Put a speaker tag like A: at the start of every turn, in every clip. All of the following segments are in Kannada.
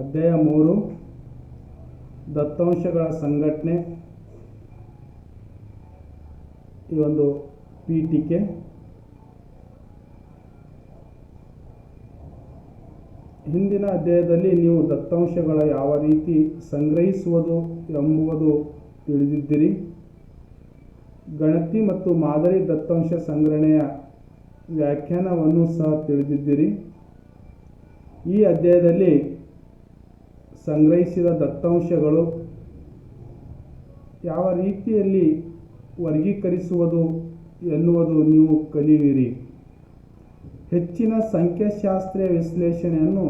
A: ಅಧ್ಯಾಯ 3 ದತ್ತಾಂಶಗಳ ಸಂಘಟನೆ. ಈ ಒಂದು ಪೀಠಿಕೆ ಹಿಂದಿನ ಅಧ್ಯಾಯದಲ್ಲಿ ನೀವು ದತ್ತಾಂಶಗಳ ಯಾವ ರೀತಿ ಸಂಗ್ರಹಿಸುವುದು ಎಂಬುದು ತಿಳಿದಿದ್ದೀರಿ. ಗಣತಿ ಮತ್ತು ಮಾದರಿ ದತ್ತಾಂಶ ಸಂಗ್ರಹಣೆಯ ವ್ಯಾಖ್ಯಾನವನ್ನು ಸಹ ತಿಳಿದಿದ್ದೀರಿ. ಈ ಅಧ್ಯಾಯದಲ್ಲಿ ಸಂಗ್ರಹಿಸಿದ ದತ್ತಾಂಶಗಳು ಯಾವ ರೀತಿಯಲ್ಲಿ ವರ್ಗೀಕರಿಸುವುದು ಎನ್ನುವುದು ನೀವು ಕಲಿಯುವಿರಿ. ಹೆಚ್ಚಿನ ಸಂಖ್ಯಾಶಾಸ್ತ್ರೀಯ ವಿಶ್ಲೇಷಣೆಯನ್ನು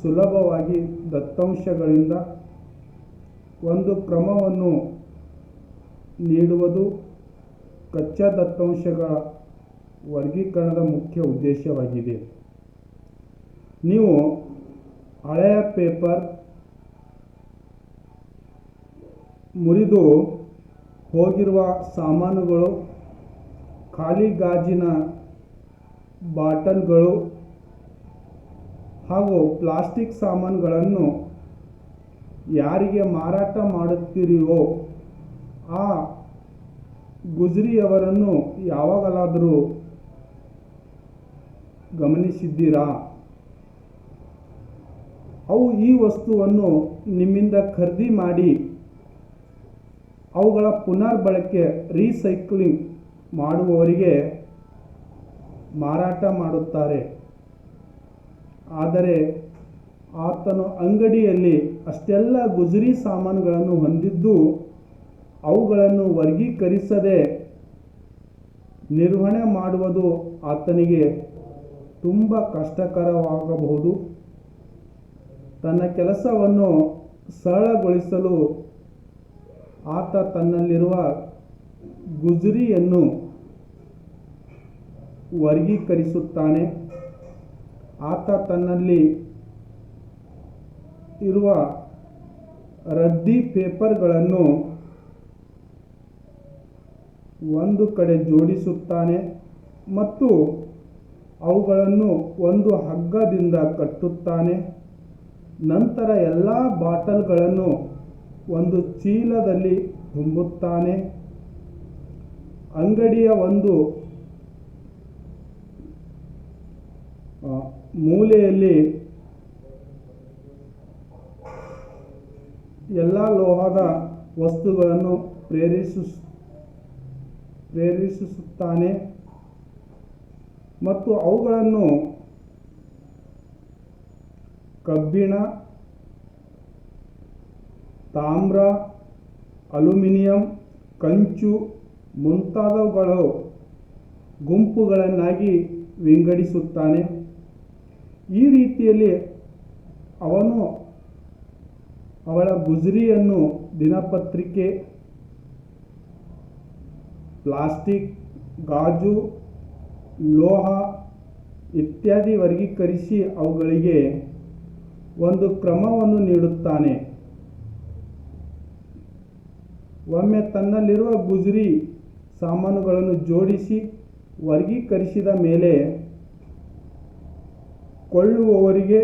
A: ಸುಲಭವಾಗಿ ದತ್ತಾಂಶಗಳಿಂದ ಒಂದು ಕ್ರಮವನ್ನು ನೀಡುವುದು ಕಚ್ಚಾ ದತ್ತಾಂಶಗಳ ವರ್ಗೀಕರಣದ ಮುಖ್ಯ ಉದ್ದೇಶವಾಗಿದೆ. ನೀವು ಹಳೆಯ ಪೇಪರ್, ಮುರಿದು ಹೋಗಿರುವ ಸಾಮಾನುಗಳು, ಖಾಲಿ ಗಾಜಿನ ಬಾಟಲ್ಗಳು ಹಾಗೂ ಪ್ಲಾಸ್ಟಿಕ್ ಸಾಮಾನುಗಳನ್ನು ಯಾರಿಗೆ ಮಾರಾಟ ಮಾಡುತ್ತೀರಿಯೋ ಆ ಗುಜ್ರಿಯವರನ್ನು ಯಾವಾಗಲಾದರೂ ಗಮನಿಸಿದ್ದೀರಾ? ಅವು ಈ ವಸ್ತುವನ್ನು ನಿಮ್ಮಿಂದ ಖರೀದಿ ಮಾಡಿ ಅವುಗಳ ಪುನರ್ಬಳಕೆ ರೀಸೈಕ್ಲಿಂಗ್ ಮಾಡುವವರಿಗೆ ಮಾರಾಟ ಮಾಡುತ್ತಾರೆ. ಆದರೆ ಆತನು ಅಂಗಡಿಯಲ್ಲಿ ಅಷ್ಟೆಲ್ಲ ಗುಜರಿ ಸಾಮಾನುಗಳನ್ನು ಹೊಂದಿದ್ದು ಅವುಗಳನ್ನು ವರ್ಗೀಕರಿಸದೆ ನಿರ್ವಹಣೆ ಮಾಡುವುದು ಆತನಿಗೆ ತುಂಬ ಕಷ್ಟಕರವಾಗಬಹುದು. ತನ್ನ ಕೆಲಸವನ್ನು ಸರಳಗೊಳಿಸಲು ಆತ ತನ್ನಲ್ಲಿರುವ ಗುಜರಿಯನ್ನು ವರ್ಗೀಕರಿಸುತ್ತಾನೆ. ಆತ ತನ್ನಲ್ಲಿ ಇರುವ ರದ್ದಿ ಪೇಪರ್ಗಳನ್ನು ಒಂದು ಕಡೆ ಜೋಡಿಸುತ್ತಾನೆ ಮತ್ತು ಅವುಗಳನ್ನು ಒಂದು ಹಗ್ಗದಿಂದ ಕಟ್ಟುತ್ತಾನೆ. ನಂತರ ಎಲ್ಲ ಬಾಟಲ್ಗಳನ್ನು ಒಂದು ಚೀಲದಲ್ಲಿ ತುಂಬುತ್ತಾನೆ. ಅಂಗಡಿಯ ಒಂದು ಮೂಲೆಯಲ್ಲಿ ಎಲ್ಲ ಲೋಹದ ವಸ್ತುಗಳನ್ನು ಪ್ರೇರಿಸುತ್ತಾನೆ ಮತ್ತು ಅವುಗಳನ್ನು ಕಬ್ಬಿಣ, ತಾಮ್ರ, ಅಲ್ಯೂಮಿನಿಯಂ, ಕಂಚು ಮುಂತಾದವುಗಳ ಗುಂಪುಗಳನ್ನಾಗಿ ವಿಂಗಡಿಸುತ್ತಾನೆ. ಈ ರೀತಿಯಲ್ಲಿ ಅವನು ಅವಳ ಗುಜರಿಯನ್ನು ದಿನಪತ್ರಿಕೆ, ಪ್ಲಾಸ್ಟಿಕ್, ಗಾಜು, ಲೋಹ ಇತ್ಯಾದಿ ವರ್ಗೀಕರಿಸಿ ಅವುಗಳಿಗೆ ಒಂದು ಕ್ರಮವನ್ನು ನೀಡುತ್ತಾನೆ. ಒಮ್ಮೆ ತನ್ನಲ್ಲಿರುವ ಗುಜರಿ ಸಾಮಾನುಗಳನ್ನು ಜೋಡಿಸಿ ವರ್ಗೀಕರಿಸಿದ ಮೇಲೆ ಕೊಳ್ಳುವವರಿಗೆ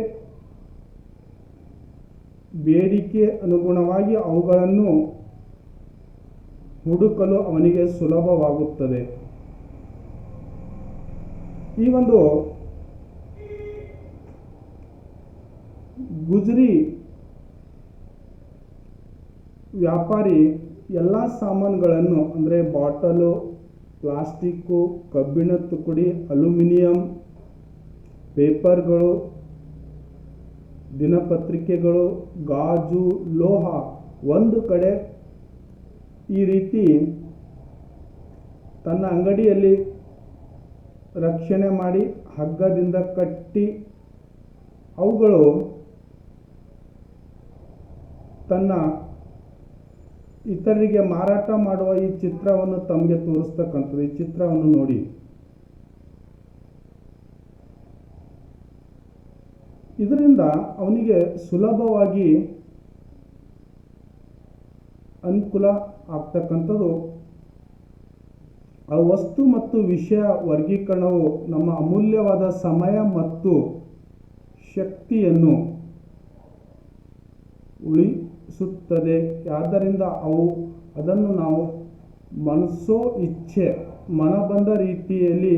A: ಬೇಡಿಕೆ ಅನುಗುಣವಾಗಿ ಅವುಗಳನ್ನು ಹುಡುಕಲು ಅವನಿಗೆ ಸುಲಭವಾಗುತ್ತದೆ. ಈ ಒಂದು ಗುಜರಿ ವ್ಯಾಪಾರಿ ಎಲ್ಲ ಸಾಮಾನುಗಳನ್ನು ಅಂದರೆ ಬಾಟಲು, ಪ್ಲಾಸ್ಟಿಕ್ಕು, ಕಬ್ಬಿಣ ತುಕಡಿ, ಅಲ್ಯೂಮಿನಿಯಂ, ಪೇಪರ್ಗಳು, ದಿನಪತ್ರಿಕೆಗಳು, ಗಾಜು, ಲೋಹ ಒಂದು ಕಡೆ ಈ ರೀತಿ ತನ್ನ ಅಂಗಡಿಯಲ್ಲಿ ರಕ್ಷಣೆ ಮಾಡಿ ಹಗ್ಗದಿಂದ ಕಟ್ಟಿ ಅವುಗಳು ತನ್ನ ಇತರರಿಗೆ ಮಾರಾಟ ಮಾಡುವ ಈ ಚಿತ್ರವನ್ನು ತಮಗೆ ತೋರಿಸ್ತಕ್ಕಂಥದ್ದು. ಈ ಚಿತ್ರವನ್ನು ನೋಡಿ. ಇದರಿಂದ ಅವನಿಗೆ ಸುಲಭವಾಗಿ ಅನುಕೂಲ ಆಗ್ತಕ್ಕಂಥದ್ದು ಆ ವಸ್ತು ಮತ್ತು ವಿಷಯ ವರ್ಗೀಕರಣವು ನಮ್ಮ ಅಮೂಲ್ಯವಾದ ಸಮಯ ಮತ್ತು ಶಕ್ತಿಯನ್ನು ಉಳಿಸುತ್ತದೆ. ಆದ್ದರಿಂದ ಅದನ್ನು ನಾವು ಮನಬಂದ ರೀತಿಯಲ್ಲಿ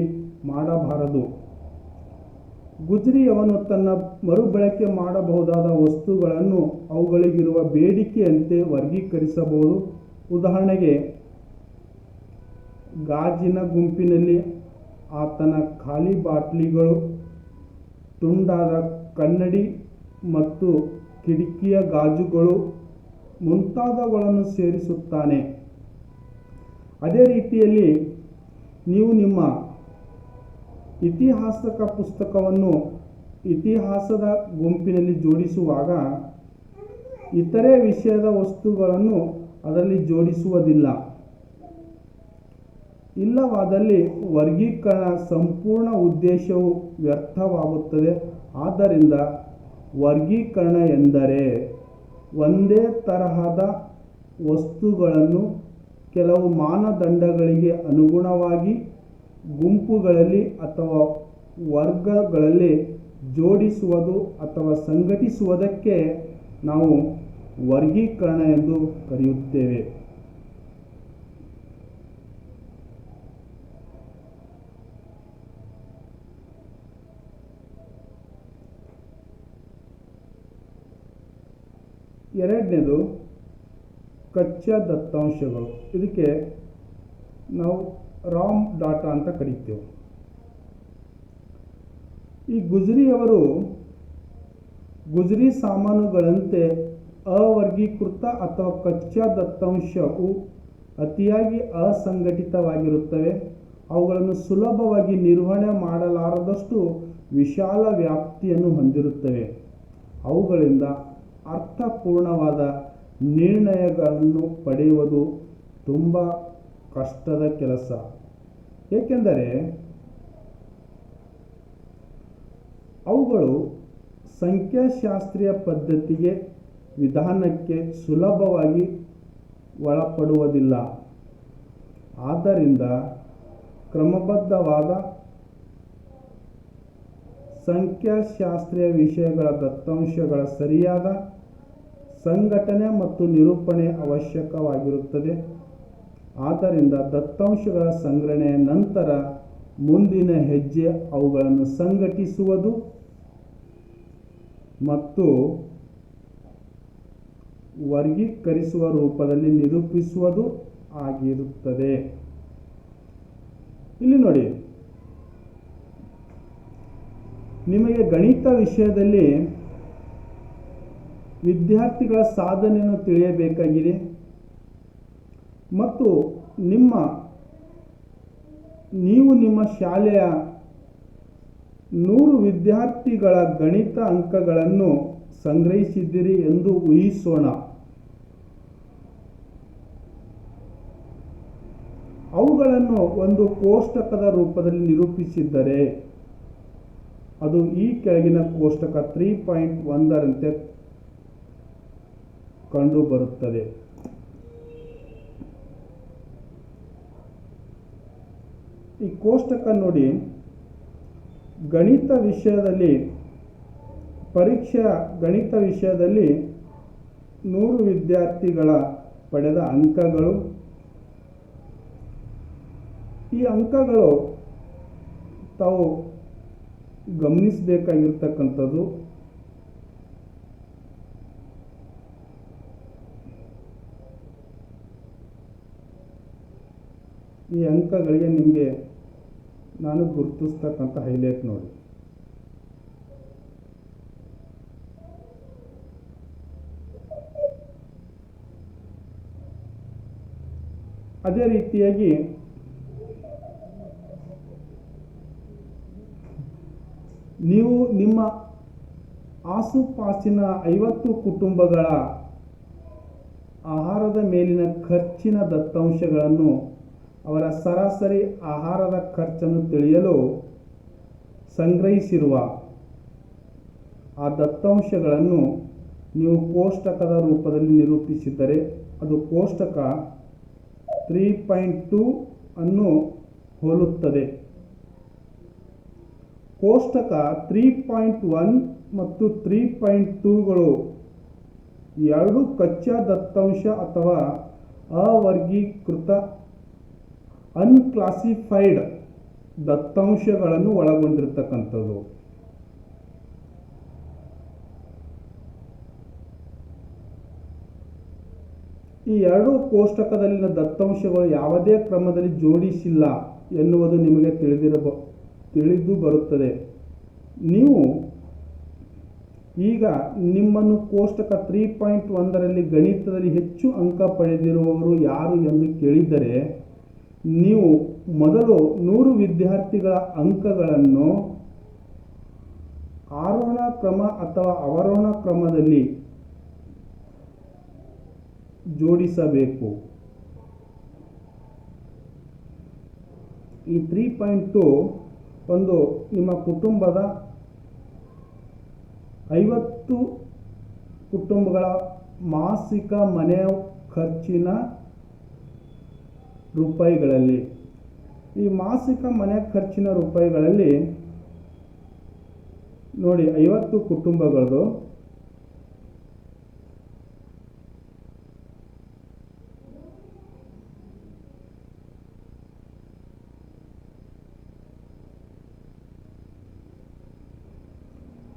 A: ಮಾಡಬಾರದು. ಗುಜರಿಯವನು ತನ್ನ ಮರುಬಳಕೆ ಮಾಡಬಹುದಾದ ವಸ್ತುಗಳನ್ನು ಅವುಗಳಿಗಿರುವ ಬೇಡಿಕೆಯಂತೆ ವರ್ಗೀಕರಿಸಬಹುದು. ಉದಾಹರಣೆಗೆ, ಗಾಜಿನ ಗುಂಪಿನಲ್ಲಿ ಆತನ ಖಾಲಿ ಬಾಟಲಿಗಳು, ತುಂಡಾದ ಕನ್ನಡಿ ಮತ್ತು ಕಿಟಕಿಯ ಗಾಜುಗಳು ಮುಂತಾದವುಗಳನ್ನು ಸೇರಿಸುತ್ತಾನೆ. ಅದೇ ರೀತಿಯಲ್ಲಿ ನೀವು ನಿಮ್ಮ ಇತಿಹಾಸಕ ಪುಸ್ತಕವನ್ನು ಇತಿಹಾಸದ ಗುಂಪಿನಲ್ಲಿ ಜೋಡಿಸುವಾಗ ಇತರೆ ವಿಷಯದ ವಸ್ತುಗಳನ್ನು ಅದರಲ್ಲಿ ಜೋಡಿಸುವುದಿಲ್ಲ. ಇಲ್ಲವಾದಲ್ಲಿ ವರ್ಗೀಕರಣ ಸಂಪೂರ್ಣ ಉದ್ದೇಶವು ವ್ಯರ್ಥವಾಗುತ್ತದೆ. ಆದ್ದರಿಂದ ವರ್ಗೀಕರಣ ಎಂದರೆ ಒಂದೇ ತರಹದ ವಸ್ತುಗಳನ್ನು ಕೆಲವು ಮಾನದಂಡಗಳಿಗೆ ಅನುಗುಣವಾಗಿ ಗುಂಪುಗಳಲ್ಲಿ ಅಥವಾ ವರ್ಗಗಳಲ್ಲಿ ಜೋಡಿಸುವುದು ಅಥವಾ ಸಂಘಟಿಸುವುದಕ್ಕೆ ನಾವು ವರ್ಗೀಕರಣ ಎಂದು ಕರೆಯುತ್ತೇವೆ. ಎರಡನೇದು ಕಚ್ಚಾ ದತ್ತಾಂಶಗಳು. ಇದಕ್ಕೆ ನಾವು ರಾಮ್ ಡಾಟಾ ಅಂತ ಕರೀತೇವೆ. ಈ ಗುಜರಿಯವರು ಗುಜರಿ ಸಾಮಾನುಗಳಂತೆ ಅವರ್ಗೀಕೃತ ಅಥವಾ ಕಚ್ಚಾ ದತ್ತಾಂಶವು ಅತಿಯಾಗಿ ಅಸಂಘಟಿತವಾಗಿರುತ್ತವೆ. ಅವುಗಳನ್ನು ಸುಲಭವಾಗಿ ನಿರ್ವಹಣೆ ಮಾಡಲಾರದಷ್ಟು ವಿಶಾಲ ವ್ಯಾಪ್ತಿಯನ್ನು ಹೊಂದಿರುತ್ತವೆ. ಅವುಗಳಿಂದ ಅರ್ಥಪೂರ್ಣವಾದ ನಿರ್ಣಯಗಳನ್ನು ಪಡೆಯುವುದು ತುಂಬ ಕಷ್ಟದ ಕೆಲಸ. ಏಕೆಂದರೆ ಅವುಗಳು ಸಂಖ್ಯಾಶಾಸ್ತ್ರೀಯ ಪದ್ಧತಿಗೆ ವಿಧಾನಕ್ಕೆ ಸುಲಭವಾಗಿ ಒಳಪಡುವುದಿಲ್ಲ. ಆದ್ದರಿಂದ ಕ್ರಮಬದ್ಧವಾದ ಸಂಖ್ಯಾಶಾಸ್ತ್ರೀಯ ವಿಷಯಗಳ ದತ್ತಾಂಶಗಳ ಸರಿಯಾದ ಸಂಘಟನೆ ಮತ್ತು ನಿರೂಪಣೆ ಅವಶ್ಯಕವಾಗಿರುತ್ತದೆ. ಆದ್ದರಿಂದ ದತ್ತಾಂಶಗಳ ಸಂಗ್ರಹಣೆಯ ನಂತರ ಮುಂದಿನ ಹೆಜ್ಜೆ ಅವುಗಳನ್ನು ಸಂಘಟಿಸುವುದು ಮತ್ತು ವರ್ಗೀಕರಿಸುವ ರೂಪದಲ್ಲಿ ನಿರೂಪಿಸುವುದು ಆಗಿರುತ್ತದೆ. ಇಲ್ಲಿ ನೋಡಿ, ನಿಮಗೆ ಗಣಿತ ವಿಷಯದಲ್ಲಿ ವಿದ್ಯಾರ್ಥಿಗಳ ಸಾಧನೆಯನ್ನು ತಿಳಿಯಬೇಕಾಗಿದೆ ಮತ್ತು ನೀವು ನಿಮ್ಮ ಶಾಲೆಯ 100 ವಿದ್ಯಾರ್ಥಿಗಳ ಗಣಿತ ಅಂಕಗಳನ್ನು ಸಂಗ್ರಹಿಸಿದ್ದೀರಿ ಎಂದು ಊಹಿಸೋಣ. ಅವುಗಳನ್ನು ಒಂದು ಕೋಷ್ಟಕದ ರೂಪದಲ್ಲಿ ನಿರೂಪಿಸಿದ್ದರೆ ಅದು ಈ ಕೆಳಗಿನ ಕೋಷ್ಟಕ 3.1 ರಂತೆ ಕಂಡುಬರುತ್ತದೆ. ಈ ಕೋಷ್ಟಕ ನೋಡಿ, ಗಣಿತ ವಿಷಯದಲ್ಲಿ ಗಣಿತ ವಿಷಯದಲ್ಲಿ 100 ವಿದ್ಯಾರ್ಥಿಗಳ ಪಡೆದ ಅಂಕಗಳು. ಈ ಅಂಕಗಳು ತಾವು ಗಮನಿಸಬೇಕಾಗಿರ್ತಕ್ಕಂಥದ್ದು ಈ ಅಂಕಗಳಿಗೆ ನಿಮಗೆ ನಾನು ಗುರುತಿಸ್ತಕ್ಕಂಥ ಹೈಲೈಟ್ ನೋಡಿ. ಅದೇ ರೀತಿಯಾಗಿ ನೀವು ನಿಮ್ಮ ಆಸುಪಾಸಿನ 50 ಕುಟುಂಬಗಳ ಆಹಾರದ ಮೇಲಿನ ಖರ್ಚಿನ ದತ್ತಾಂಶಗಳನ್ನು, ಅವರ ಸರಾಸರಿ ಆಹಾರದ ಖರ್ಚನ್ನು ತಿಳಿಯಲು ಸಂಗ್ರಹಿಸಿರುವ ಆ ದತ್ತಾಂಶಗಳನ್ನು ನೀವು ಕೋಷ್ಟಕದ ರೂಪದಲ್ಲಿ ನಿರೂಪಿಸಿದರೆ ಅದು ಕೋಷ್ಟಕ 3.2 ಅನ್ನು ಹೋಲುತ್ತದೆ. ಕೋಷ್ಟಕ 3.1 ಮತ್ತು 3.2ಗಳು ಎರಡು ಕಚ್ಚಾ ದತ್ತಾಂಶ ಅಥವಾ ಅವರ್ಗೀಕೃತ ಅನ್ಕ್ಲಾಸಿಫೈಡ್ ದತ್ತಾಂಶಗಳನ್ನು ಒಳಗೊಂಡಿರ್ತಕ್ಕಂಥದ್ದು. ಈ ಎರಡು ಕೋಷ್ಟಕದಲ್ಲಿನ ದತ್ತಾಂಶಗಳು ಯಾವುದೇ ಕ್ರಮದಲ್ಲಿ ಜೋಡಿಸಿಲ್ಲ ಎನ್ನುವುದು ನಿಮಗೆ ತಿಳಿದು ಬರುತ್ತದೆ. ನೀವು ಈಗ ನಿಮ್ಮನ್ನು ಕೋಷ್ಟಕ 3.1ರಲ್ಲಿ ಗಣಿತದಲ್ಲಿ ಹೆಚ್ಚು ಅಂಕ ಪಡೆದಿರುವವರು ಯಾರು ಎಂದು ಕೇಳಿದರೆ, ನೀವು ಮೊದಲು 100 ವಿದ್ಯಾರ್ಥಿಗಳ ಅಂಕಗಳನ್ನು ಆರೋಹಣ ಕ್ರಮ ಅಥವಾ ಅವರೋಹಣ ಕ್ರಮದಲ್ಲಿ ಜೋಡಿಸಬೇಕು. ಈ 3.2 ಒಂದು ನಿಮ್ಮ ಕುಟುಂಬದ 50 ಕುಟುಂಬಗಳ ಮಾಸಿಕ ಮನೆ ಖರ್ಚಿನ ರೂಪಾಯಿಗಳಲ್ಲಿ, ಈ ಮಾಸಿಕ ಮನೆ ಖರ್ಚಿನ ರೂಪಾಯಿಗಳಲ್ಲಿ ನೋಡಿ 50 ಕುಟುಂಬಗಳದು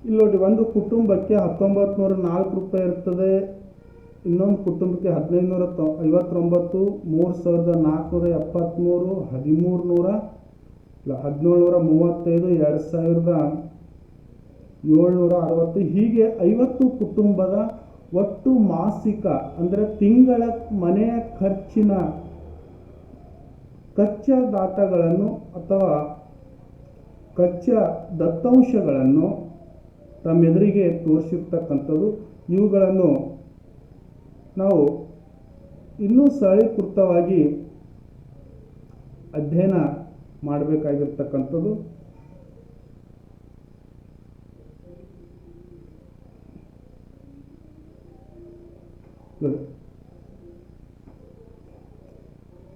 A: ಇಲ್ಲಿ ನೋಡಿ, ಒಂದು ಕುಟುಂಬಕ್ಕೆ 1904 ರೂಪಾಯಿ ಇರ್ತದೆ, ಇನ್ನೊಂದು ಕುಟುಂಬಕ್ಕೆ 1559, 3473, 1735, 2760, ಹೀಗೆ 50 ಕುಟುಂಬದ ಒಟ್ಟು ಮಾಸಿಕ ಅಂದರೆ ತಿಂಗಳ ಮನೆಯ ಖರ್ಚಿನ ಕಚ್ಚಾ ಡಾಟಾಗಳನ್ನು ಅಥವಾ ಕಚ್ಚಾ ದತ್ತಾಂಶಗಳನ್ನು ತಮ್ಮೆದುರಿಗೆ ತೋರಿಸಿರ್ತಕ್ಕಂಥದ್ದು. ಇವುಗಳನ್ನು ನಾವು ಇನ್ನೂ ಸರಳೀಕೃತವಾಗಿ ಅಧ್ಯಯನ ಮಾಡಬೇಕಾಗಿರ್ತಕ್ಕಂಥದ್ದು.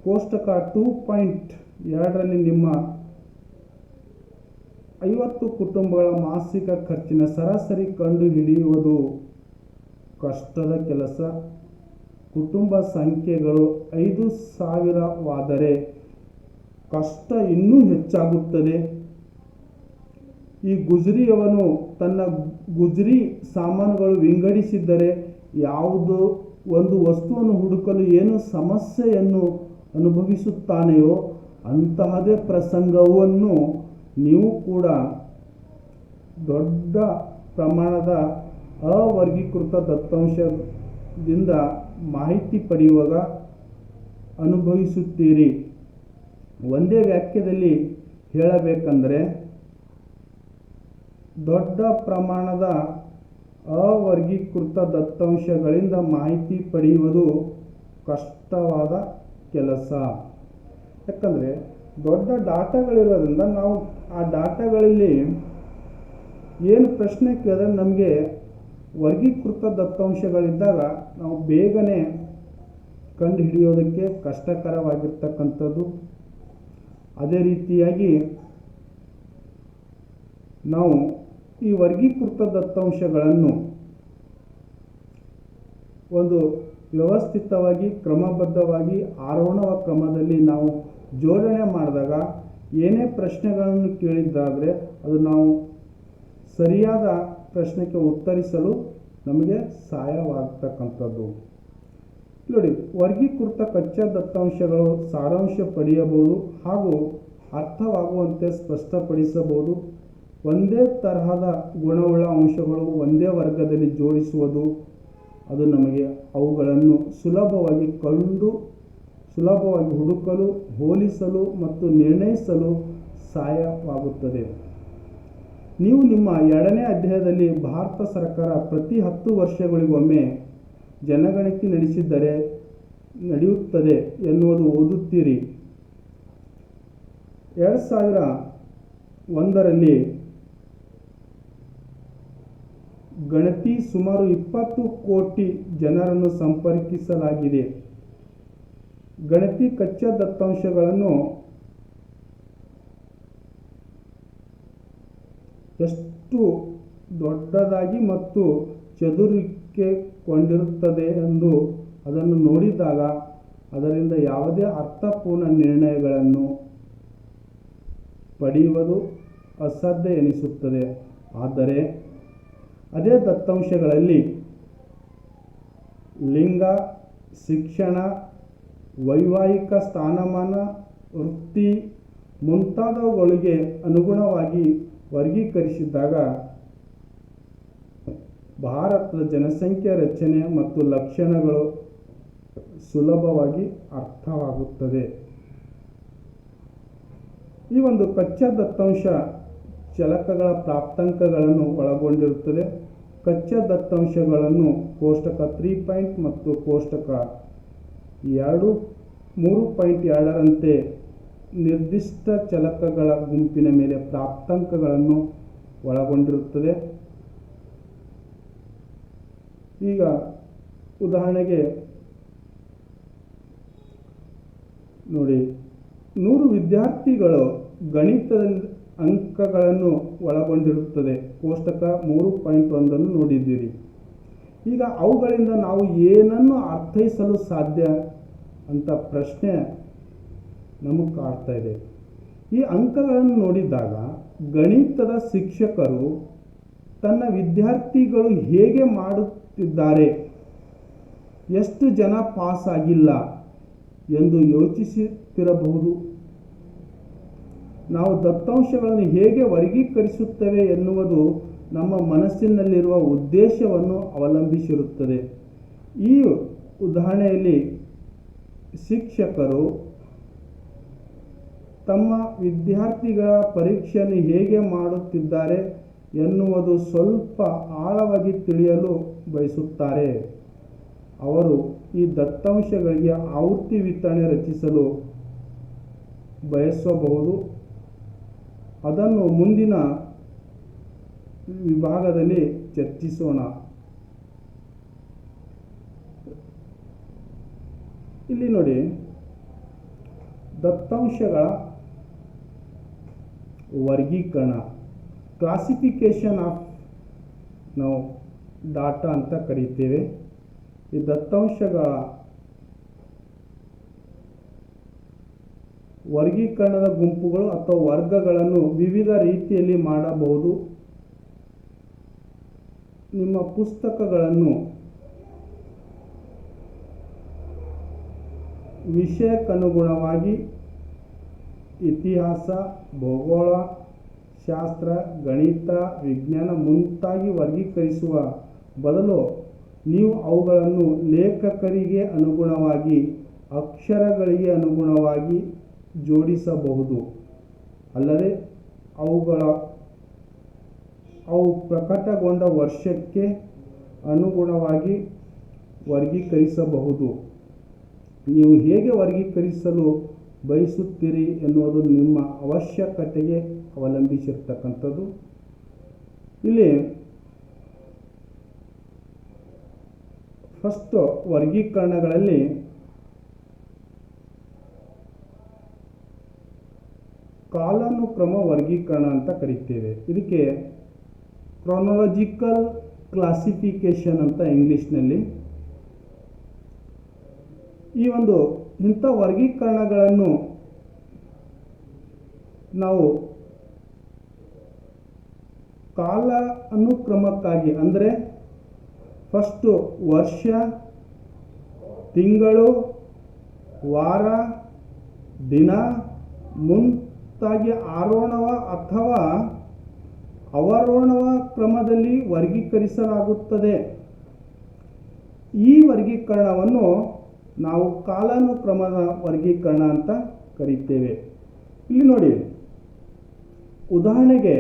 A: ಕೋಷ್ಟಕ 2.2ರಲ್ಲಿ ನಿಮ್ಮ 50 ಕುಟುಂಬಗಳ ಮಾಸಿಕ ಖರ್ಚಿನ ಸರಾಸರಿ ಕಂಡುಹಿಡಿಯುವುದು ಕಷ್ಟದ ಕೆಲಸ. ಕುಟುಂಬ ಸಂಖ್ಯೆಗಳು 5000ವಾದರೆ ಕಷ್ಟ ಇನ್ನೂ ಹೆಚ್ಚಾಗುತ್ತದೆ. ಈ ಗುಜರಿಯವನು ತನ್ನ ಗುಜರಿ ಸಾಮಾನುಗಳು ವಿಂಗಡಿಸಿದ್ದರೆ ಯಾವುದೋ ಒಂದು ವಸ್ತುವನ್ನು ಹುಡುಕಲು ಏನು ಸಮಸ್ಯೆಯನ್ನು ಅನುಭವಿಸುತ್ತಾನೆಯೋ ಅಂತಹದೇ ಪ್ರಸಂಗವನ್ನು ನೀವು ಕೂಡ ದೊಡ್ಡ ಪ್ರಮಾಣದ ಅವರ್ಗೀಕೃತ ದತ್ತಾಂಶದಿಂದ ಮಾಹಿತಿ ಪಡೆಯುವಾಗ ಅನುಭವಿಸುತ್ತೀರಿ. ಒಂದೇ ವಾಕ್ಯದಲ್ಲಿ ಹೇಳಬೇಕಂದರೆ, ದೊಡ್ಡ ಪ್ರಮಾಣದ ಅವರ್ಗೀಕೃತ ದತ್ತಾಂಶಗಳಿಂದ ಮಾಹಿತಿ ಪಡೆಯುವುದು ಕಷ್ಟವಾದ ಕೆಲಸ. ಯಾಕಂದರೆ ದೊಡ್ಡ ಡಾಟಾಗಳಿರೋದ್ರಿಂದ ನಾವು ಆ ಡಾಟಾಗಳಲ್ಲಿ ಏನು ಪ್ರಶ್ನೆ ಕೇಳಿದ್ರೆ ನಮಗೆ ವರ್ಗೀಕೃತ ದತ್ತಾಂಶಗಳಿದ್ದಾಗ ನಾವು ಬೇಗನೆ ಕಂಡುಹಿಡಿಯೋದಕ್ಕೆ ಕಷ್ಟಕರವಾಗಿರ್ತಕ್ಕಂಥದ್ದು. ಅದೇ ರೀತಿಯಾಗಿ ನಾವು ಈ ವರ್ಗೀಕೃತ ದತ್ತಾಂಶಗಳನ್ನು ಒಂದು ವ್ಯವಸ್ಥಿತವಾಗಿ ಕ್ರಮಬದ್ಧವಾಗಿ ಆರೋಹಣ ಕ್ರಮದಲ್ಲಿ ನಾವು ಜೋಡಣೆ ಮಾಡಿದಾಗ ಏನೇ ಪ್ರಶ್ನೆಗಳನ್ನು ಕೇಳಿದ್ದಾದರೆ ಅದು ನಾವು ಸರಿಯಾದ ಪ್ರಶ್ನೆಗೆ ಉತ್ತರಿಸಲು ನಮಗೆ ಸಹಾಯವಾಗತಕ್ಕಂಥದ್ದು. ನೋಡಿ, ವರ್ಗೀಕೃತ ಕಚ್ಚಾ ದತ್ತಾಂಶಗಳು ಸಾರಾಂಶ ಪಡೆಯಬಹುದು ಹಾಗೂ ಅರ್ಥವಾಗುವಂತೆ ಸ್ಪಷ್ಟಪಡಿಸಬಹುದು. ಒಂದೇ ತರಹದ ಗುಣವುಳ್ಳ ಅಂಶಗಳು ಒಂದೇ ವರ್ಗದಲ್ಲಿ ಜೋಡಿಸುವುದು, ಅದು ನಮಗೆ ಅವುಗಳನ್ನು ಸುಲಭವಾಗಿ ಹುಡುಕಲು, ಹೋಲಿಸಲು ಮತ್ತು ನಿರ್ಣಯಿಸಲು ಸಹಾಯವಾಗುತ್ತದೆ. ನೀವು ನಿಮ್ಮ 2ನೇ ಅಧ್ಯಾಯದಲ್ಲಿ ಭಾರತ ಸರ್ಕಾರ ಪ್ರತಿ 10 ವರ್ಷಗಳಿಗೊಮ್ಮೆ ಜನಗಣತಿ ನಡೆಯುತ್ತದೆ ಎನ್ನುವುದು ಓದುತ್ತೀರಿ. 2001ರಲ್ಲಿ ಗಣತಿ ಸುಮಾರು 20 ಕೋಟಿ ಜನರನ್ನು ಸಂಪರ್ಕಿಸಲಾಗಿದೆ. ಗಣತಿ ಕಚ್ಚಾ ದತ್ತಾಂಶಗಳನ್ನು ಎಷ್ಟು ದೊಡ್ಡದಾಗಿ ಮತ್ತು ಚದುರುವಿಕೆ ಕೊಂಡಿರುತ್ತದೆ ಎಂದು ಅದನ್ನು ನೋಡಿದಾಗ ಅದರಿಂದ ಯಾವುದೇ ಅರ್ಥಪೂರ್ಣ ನಿರ್ಣಯಗಳನ್ನು ಪಡೆಯುವುದು ಅಸಾಧ್ಯ ಎನಿಸುತ್ತದೆ. ಆದರೆ ಅದೇ ದತ್ತಾಂಶಗಳಲ್ಲಿ ಲಿಂಗ, ಶಿಕ್ಷಣ, ವೈವಾಹಿಕ ಸ್ಥಾನಮಾನ, ವೃತ್ತಿ ಮುಂತಾದವುಗಳಿಗೆ ಅನುಗುಣವಾಗಿ ವರ್ಗೀಕರಿಸಿದಾಗ ಭಾರತದ ಜನಸಂಖ್ಯೆ ರಚನೆ ಮತ್ತು ಲಕ್ಷಣಗಳು ಸುಲಭವಾಗಿ ಅರ್ಥವಾಗುತ್ತದೆ. ಈ ಒಂದು ಕಚ್ಚಾ ದತ್ತಾಂಶ ಚಲಕಗಳ ಪ್ರಾಪ್ತಾಂಕಗಳನ್ನು ಒಳಗೊಂಡಿರುತ್ತದೆ. ಕಚ್ಚಾ ದತ್ತಾಂಶಗಳನ್ನು ಕೋಷ್ಟಕ 3 ಮತ್ತು ಕೋಷ್ಟಕ 3.2ರಂತೆ ನಿರ್ದಿಷ್ಟ ಚಲಕಗಳ ಗುಂಪಿನ ಮೇಲೆ ಪ್ರಾಪ್ತಾಂಕಗಳನ್ನು ಒಳಗೊಂಡಿರುತ್ತದೆ. ಈಗ ಉದಾಹರಣೆಗೆ ನೋಡಿ, 100 ವಿದ್ಯಾರ್ಥಿಗಳು ಗಣಿತದಲ್ಲಿ ಅಂಕಗಳನ್ನು ಒಳಗೊಂಡಿರುತ್ತದೆ. ಕೋಷ್ಟಕ 3.1 ನೋಡಿದ್ದೀರಿ. ಈಗ ಅವುಗಳಿಂದ ನಾವು ಏನನ್ನು ಅರ್ಥೈಸಲು ಸಾಧ್ಯ ಅಂತ ಪ್ರಶ್ನೆ ನಮಗೆ ಕಾಡ್ತಾ ಇದೆ. ಈ ಅಂಕಗಳನ್ನು ನೋಡಿದಾಗ ಗಣಿತದ ಶಿಕ್ಷಕರು ತನ್ನ ವಿದ್ಯಾರ್ಥಿಗಳು ಹೇಗೆ ಮಾಡುತ್ತಿದ್ದಾರೆ, ಎಷ್ಟು ಜನ ಪಾಸ್ ಆಗಿಲ್ಲ ಎಂದು ಯೋಚಿಸುತ್ತಿರಬಹುದು. ನಾವು ದತ್ತಾಂಶಗಳನ್ನು ಹೇಗೆ ವರ್ಗೀಕರಿಸುತ್ತೇವೆ ಎನ್ನುವುದು ನಮ್ಮ ಮನಸ್ಸಿನಲ್ಲಿರುವ ಉದ್ದೇಶವನ್ನು ಅವಲಂಬಿಸಿರುತ್ತದೆ. ಈ ಉದಾಹರಣೆಯಲ್ಲಿ ಶಿಕ್ಷಕರು ತಮ್ಮ ವಿದ್ಯಾರ್ಥಿಗಳ ಪರೀಕ್ಷೆಯನ್ನು ಹೇಗೆ ಮಾಡುತ್ತಿದ್ದಾರೆ ಎನ್ನುವುದು ಸ್ವಲ್ಪ ಆಳವಾಗಿ ತಿಳಿಯಲು ಬಯಸುತ್ತಾರೆ. ಅವರು ಈ ದತ್ತಾಂಶಗಳಿಗೆ ಆವೃತ್ತಿ ವಿತರಣೆ ರಚಿಸಲು ಬಯಸಬಹುದು. ಅದನ್ನು ಮುಂದಿನ ವಿಭಾಗದಲ್ಲಿ ಚರ್ಚಿಸೋಣ. ಇಲ್ಲಿ ನೋಡಿ, ದತ್ತಾಂಶಗಳ ವರ್ಗೀಕರಣ, ಕ್ಲಾಸಿಫಿಕೇಶನ್ ಆಫ್ ನಾವು ಡಾಟಾ ಅಂತ ಕರೀತೇವೆ. ಈ ದತ್ತಾಂಶಗಳ ವರ್ಗೀಕರಣದ ಗುಂಪುಗಳು ಅಥವಾ ವರ್ಗಗಳನ್ನು ವಿವಿಧ ರೀತಿಯಲ್ಲಿ ಮಾಡಬಹುದು. ನಿಮ್ಮ ಪುಸ್ತಕಗಳನ್ನು ವಿಷಯಕ್ಕನುಗುಣವಾಗಿ ಇತಿಹಾಸ, ಭೂಗೋಳ ಶಾಸ್ತ್ರ, ಗಣಿತ, ವಿಜ್ಞಾನ ಮುಂತಾಗಿ ವರ್ಗೀಕರಿಸುವ ಬದಲು ನೀವು ಅವುಗಳನ್ನು ಲೇಖಕರಿಗೆ ಅನುಗುಣವಾಗಿ, ಅಕ್ಷರಗಳಿಗೆ ಅನುಗುಣವಾಗಿ ಜೋಡಿಸಬಹುದು. ಅಲ್ಲದೆ ಅವು ಪ್ರಕಟಗೊಂಡ ವರ್ಷಕ್ಕೆ ಅನುಗುಣವಾಗಿ ವರ್ಗೀಕರಿಸಬಹುದು. ನೀವು ಹೇಗೆ ವರ್ಗೀಕರಿಸಲು ಬಯಸುತ್ತೀರಿ ಎನ್ನುವುದು ನಿಮ್ಮ ಅವಶ್ಯಕತೆಗೆ ಅವಲಂಬಿಸಿರ್ತಕ್ಕಂಥದ್ದು. ಇಲ್ಲಿ ಫಸ್ಟ್ ವರ್ಗೀಕರಣಗಳಲ್ಲಿ ಕಾಲಾನುಕ್ರಮ ವರ್ಗೀಕರಣ ಅಂತ ಕರೀತೇವೆ. ಇದಕ್ಕೆ ಕ್ರೊನಾಲಜಿಕಲ್ ಕ್ಲಾಸಿಫಿಕೇಶನ್ ಅಂತ ಇಂಗ್ಲಿಷ್ನಲ್ಲಿ. ಇಂಥ ವರ್ಗೀಕರಣಗಳನ್ನು ನಾವು ಕಾಲ ಅನುಕ್ರಮಕ್ಕಾಗಿ, ಅಂದರೆ ಫಸ್ಟು ವರ್ಷ, ತಿಂಗಳು, ವಾರ, ದಿನ ಮುಂತಾಗಿ ಆರೋಹಣ ಅಥವಾ ಅವರೋಹಣ ಕ್ರಮದಲ್ಲಿ ವರ್ಗೀಕರಿಸಲಾಗುತ್ತದೆ. ಈ ವರ್ಗೀಕರಣವನ್ನು ನಾವು ಕಾಲಾನುಕ್ರಮದ ವರ್ಗೀಕರಣ ಅಂತ ಕರೀತೇವೆ. ಇಲ್ಲಿ ನೋಡಿ, ಉದಾಹರಣೆಗೆ